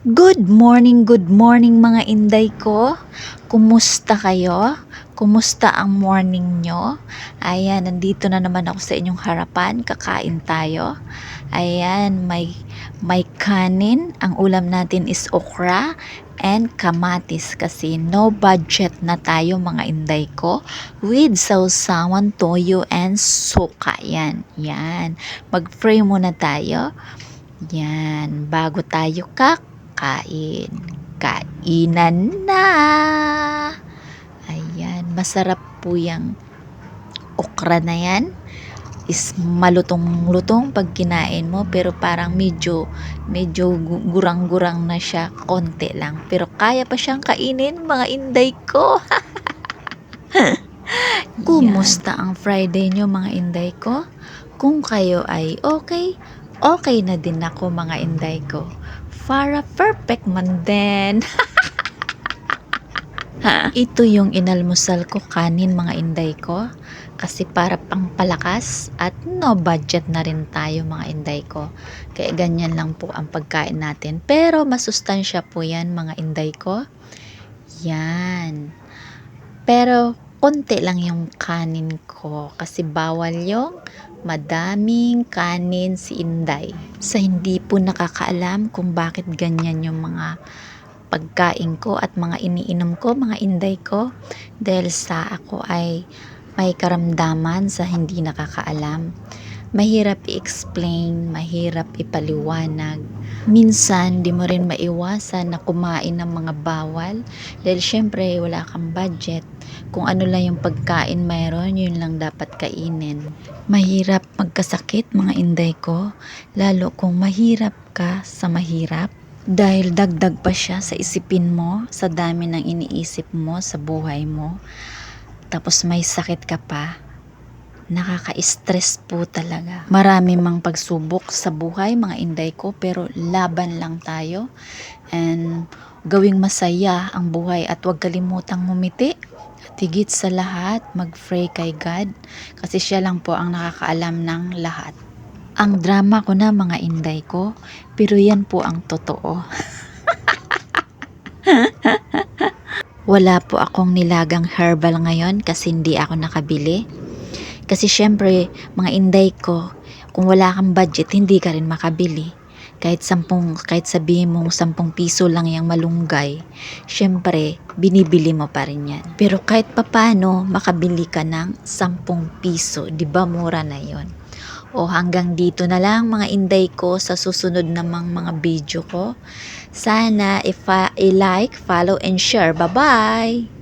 Good morning mga inday ko. Kumusta kayo? Kumusta ang morning nyo? Ayan, nandito na naman ako sa inyong harapan. Kakain tayo. Ayan, may kanin. Ang ulam natin is okra and kamatis kasi no budget na tayo mga inday ko with sausawan, toyo and suka. Yan. Mag-fry muna tayo. Yan, bago tayo kakain. Kainan na! Ayan, masarap po yung okra na yan. Is malutong-lutong pag kinain mo, pero parang medyo gurang-gurang na siya, konti lang. Pero kaya pa siyang kainin, mga inday ko. Kumusta ang Friday nyo, mga inday ko? Kung kayo ay okay na din ako, mga inday ko. Para perfect man din. Ito yung inalmusal ko, kanin mga inday ko. Kasi para pangpalakas at no budget na rin tayo mga inday ko. Kaya ganyan lang po ang pagkain natin. Pero masustansya po yan mga inday ko. Yan. Pero konti lang yung kanin ko kasi bawal yung madaming kanin si inday. Sa hindi po nakakaalam kung bakit ganyan yung mga pagkain ko at mga iniinom ko, mga inday ko, dahil sa ako ay may karamdaman sa hindi nakakaalam. Mahirap i-explain, mahirap ipaliwanag. Minsan, di mo rin maiwasan na kumain ng mga bawal dahil syempre wala kang budget. Kung ano lang yung pagkain mayroon, yun lang dapat kainin. Mahirap magkasakit mga inday ko, lalo kung mahirap ka sa mahirap. Dahil dagdag pa siya sa isipin mo, sa dami ng iniisip mo sa buhay mo. Tapos may sakit ka pa. Nakaka-stress po talaga. Marami mang pagsubok sa buhay mga inday ko, pero laban lang tayo. And gawing masaya ang buhay at huwag kalimutang ngumiti. At higit sa lahat, mag-pray kay God kasi siya lang po ang nakakaalam ng lahat. Ang drama ko na mga inday ko, pero yan po ang totoo. Wala po akong nilagang herbal ngayon kasi hindi ako nakabili. Kasi syempre, mga inday ko, kung wala kang budget, hindi ka rin makabili. Kahit sabihin mong 10 piso lang yung malunggay, syempre, binibili mo pa rin yan. Pero kahit papano, makabili ka ng 10 piso, di ba mura na yon? O hanggang dito na lang mga inday ko sa susunod namang mga video ko. Sana i-like, follow, and share. Bye-bye!